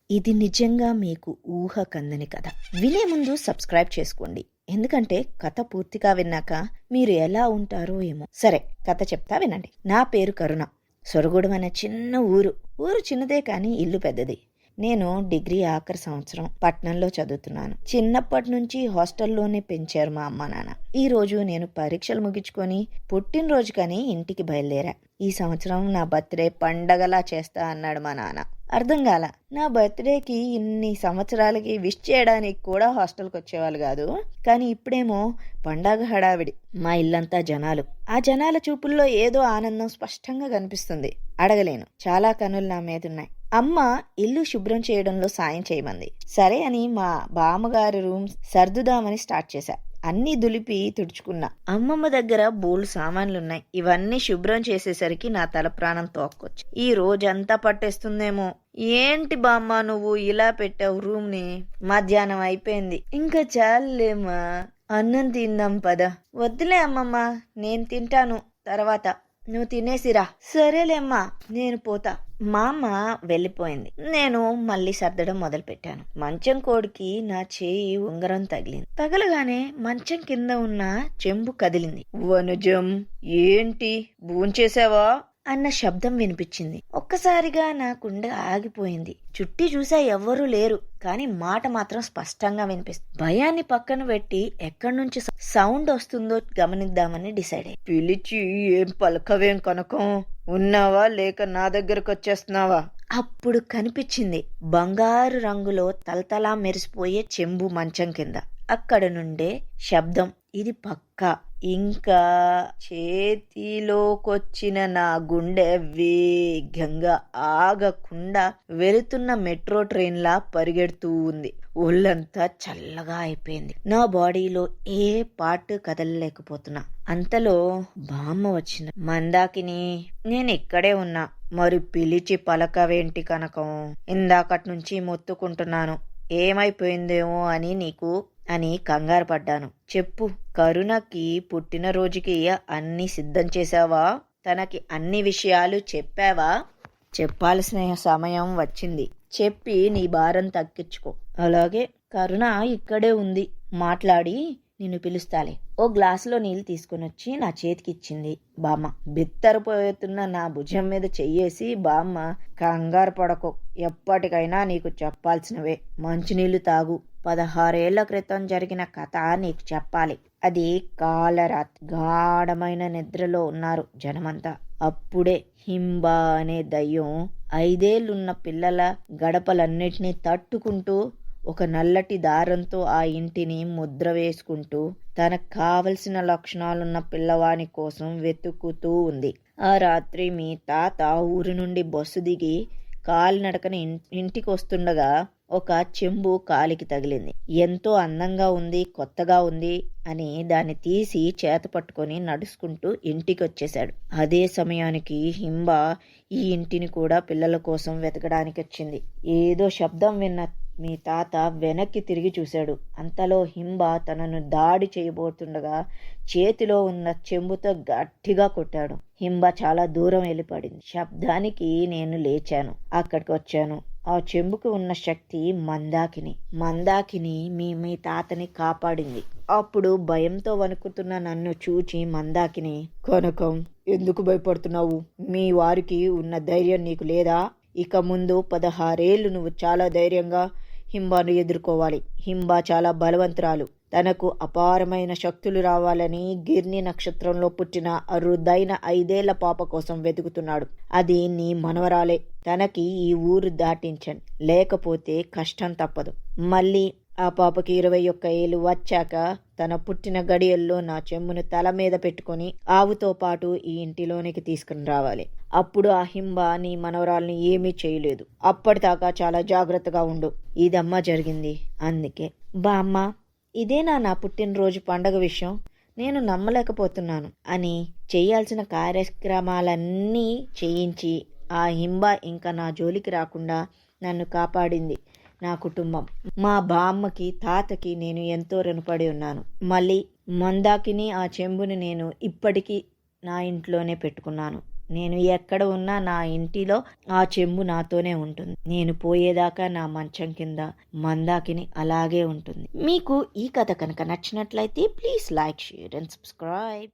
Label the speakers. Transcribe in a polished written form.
Speaker 1: ఇది నిజంగా మీకు ఊహ కందని కథ. వినే ముందు సబ్స్క్రైబ్ చేసుకోండి, ఎందుకంటే కథ పూర్తిగా విన్నాక మీరు ఎలా ఉంటారో ఏమో. సరే, కథ చెప్తా వినండి. నా పేరు కరుణ. సొరగూడెం అనే చిన్న ఊరు. ఊరు చిన్నదే కానీ ఇల్లు పెద్దది. నేను డిగ్రీ ఆఖరి సంవత్సరం పట్నంలో చదువుతున్నాను. చిన్నప్పటి నుంచి హాస్టల్లోనే పెంచారు మా అమ్మ నాన్న. ఈ రోజు నేను పరీక్షలు ముగించుకొని పుట్టినరోజు కానీ ఇంటికి బయలుదేరా. ఈ సంవత్సరం నా బర్త్డే పండగలా చేస్తా అన్నాడు మా నాన్న. అర్థం కాల. నా బర్త్డేకి ఇన్ని సంవత్సరాలకి విష్ చేయడానికి కూడా హాస్టల్కి వచ్చేవాళ్ళు కాదు, కానీ ఇప్పుడేమో పండగ హడావిడి. మా ఇల్లంతా జనాలు. ఆ జనాల చూపుల్లో ఏదో ఆనందం స్పష్టంగా కనిపిస్తుంది. అడగలేను. చాలా కనులు నా మీదున్నాయి. అమ్మ ఇల్లు శుభ్రం చేయడంలో సాయం చేయమంది. సరే అని మా బామ్మగారి రూమ్ సర్దుదామని స్టార్ట్ చేశా. అన్నీ దులిపి తుడుచుకున్నా. అమ్మమ్మ దగ్గర బోల్డ్ సామాన్లున్నాయి. ఇవన్నీ శుభ్రం చేసేసరికి నా తల ప్రాణం తోక్కొచ్చు. ఈ రోజంతా పట్టేస్తుందేమో. ఏంటి బామ్మ నువ్వు ఇలా పెట్టావు రూమ్ ని? మధ్యాహ్నం అయిపోయింది, ఇంకా చాలులేమ్మా, అన్నం తిందాం పద. వద్దులే అమ్మమ్మ, నేను తింటాను తర్వాత, నువ్వు తినేసిరా. సరేలేమ్మా, నేను పోతా. మా అమ్మ వెళ్ళిపోయింది. నేను మళ్ళీ సర్దడం మొదలు పెట్టాను. మంచం కోడికి నా చేయి ఉంగరం తగిలింది. తగలగానే మంచం కింద ఉన్న చెంబు కదిలింది. వనుజం, ఏంటి భోంచేసావా అన్న శబ్దం వినిపించింది. ఒక్కసారిగా నా గుండె ఆగిపోయింది. చుట్టి చూసా, ఎవ్వరూ లేరు, కానీ మాట మాత్రం స్పష్టంగా వినిపిస్తుంది. భయాన్ని పక్కన పెట్టి ఎక్కడి నుంచి సౌండ్ వస్తుందో గమనిద్దామని డిసైడ్ అయ్యి, పిలిచి ఏం పలకవేం కనకం, ఉన్నావా లేక నా దగ్గరకు వచ్చేస్తున్నావా? అప్పుడు కనిపించింది బంగారు రంగులో తలతలా మెరిసిపోయే చెంబు మంచం కింద. అక్కడ నుండే శబ్దం. ఇది పక్కా. ఇంకా చేతిలోకొచ్చిన నా గుండె వేగంగా ఆగకుండా వెళుతున్న మెట్రో ట్రైన్ లా పరిగెడుతూ ఉంది. ఒళ్ళంతా చల్లగా అయిపోయింది. నా బాడీలో ఏ పార్ట్ కదలలేకపోతున్నా. అంతలో బామ్మ వచ్చింది. మందాకిని, నేను ఇక్కడే ఉన్నా, మరి పిలిచి పలకవేంటి కనకం? ఇందాకటి నుంచి మొత్తుకుంటున్నాను, ఏమైపోయిందేమో అని నీకు అని కంగారు పడ్డాను. చెప్పు, కరుణకి పుట్టినరోజుకి అన్ని సిద్ధం చేశావా? తనకి అన్ని విషయాలు చెప్పావా? చెప్పాల్సిన సమయం వచ్చింది. చెప్పి నీ భారం తగ్గించుకో. అలాగే, కరుణ ఇక్కడే ఉంది, మాట్లాడి నిన్ను పిలుస్తాలే. ఓ గ్లాసులో నీళ్ళు తీసుకుని వచ్చి నా చేతికి ఇచ్చింది బామ్మ. బిత్తరపోతున్న నా భుజం మీద చెయ్యేసి, బామ్మ కంగారు పడకో, ఎప్పటికైనా నీకు చెప్పాల్సినవే. మంచినీళ్లు తాగు. 16 ఏళ్ల క్రితం జరిగిన కథ నీకు చెప్పాలి. అది కాలరాత్రి. గాఢమైన నిద్రలో ఉన్నారు జనమంతా. అప్పుడే హింబ అనే దయ్యం 5 ఏళ్లున్న పిల్లల గడపలన్నిటినీ తట్టుకుంటూ ఒక నల్లటి దారంతో ఆ ఇంటిని ముద్ర వేసుకుంటూ తనకు కావలసిన లక్షణాలున్న పిల్లవాని కోసం వెతుకుతూ ఉంది. ఆ రాత్రి మీ తాత ఊరి నుండి బస్సు దిగి కాలినడకన ఇంటికి వస్తుండగా ఒక చెంబు కాలికి తగిలింది. ఎంతో అందంగా ఉంది, కొత్తగా ఉంది అని దాన్ని తీసి చేత పట్టుకొని నడుచుకుంటూ ఇంటికి వచ్చేశాడు. అదే సమయానికి హింబ ఈ ఇంటిని కూడా పిల్లల కోసం వెతకడానికి వచ్చింది. ఏదో శబ్దం విన్న మీ తాత వెనక్కి తిరిగి చూశాడు. అంతలో హింబ తనను దాడి చేయబోతుండగా చేతిలో ఉన్న చెంబుతో గట్టిగా కొట్టాడు. హింబ చాలా దూరం వెళ్ళిపడింది. శబ్దానికి నేను లేచాను. అక్కడికి వచ్చాను. ఆ చెంబుకు ఉన్న శక్తి మందాకిని మీ తాతని కాపాడింది. అప్పుడు భయంతో వణుకుతున్న నన్ను చూచి మందాకిని, కనకం, ఎందుకు భయపడుతున్నావు? మీ వారికి ఉన్న ధైర్యం నీకు లేదా? ఇక ముందు 16 ఏళ్లు నువ్వు చాలా ధైర్యంగా హింబాను ఎదుర్కోవాలి. హింబ చాలా బలవంతురాలు. తనకు అపారమైన శక్తులు రావాలని గిర్ని నక్షత్రంలో పుట్టిన అరుదైన 5 ఏళ్ల పాప కోసం వెతుకుతున్నాడు. అది నీ మనవరాలే. తనకి ఈ ఊరు దాటించండి, లేకపోతే కష్టం తప్పదు. మళ్ళీ ఆ పాపకి 21 ఏళ్ళు వచ్చాక తన పుట్టిన గడియల్లో నా చెంబును తల మీద పెట్టుకుని ఆవుతో పాటు ఈ ఇంటిలోనికి తీసుకుని రావాలి. అప్పుడు ఆ హింబ నీ మనవరాల్ని ఏమీ చేయలేదు. అప్పటిదాకా చాలా జాగ్రత్తగా ఉండు. ఇదమ్మా జరిగింది. అందుకే బామ్మ, ఇదేనా నా పుట్టినరోజు పండగ విషయం? నేను నమ్మలేకపోతున్నాను అని చేయాల్సిన కార్యక్రమాలన్నీ చేయించి ఆ హింబ ఇంకా నా జోలికి రాకుండా నన్ను కాపాడింది నా కుటుంబం. మా బామ్మకి, తాతకి నేను ఎంతో రుణపడి ఉన్నాను. మళ్ళీ మందాకిని ఆ చెంబుని నేను ఇప్పటికీ నా ఇంట్లోనే పెట్టుకున్నాను. నేను ఎక్కడ ఉన్నా నా ఇంటిలో ఆ చెంబు నాతోనే ఉంటుంది. నేను పోయేదాకా నా మంచం కింద మందాకిని అలాగే ఉంటుంది. మీకు ఈ కథ కనుక నచ్చినట్లయితే please like, share and subscribe.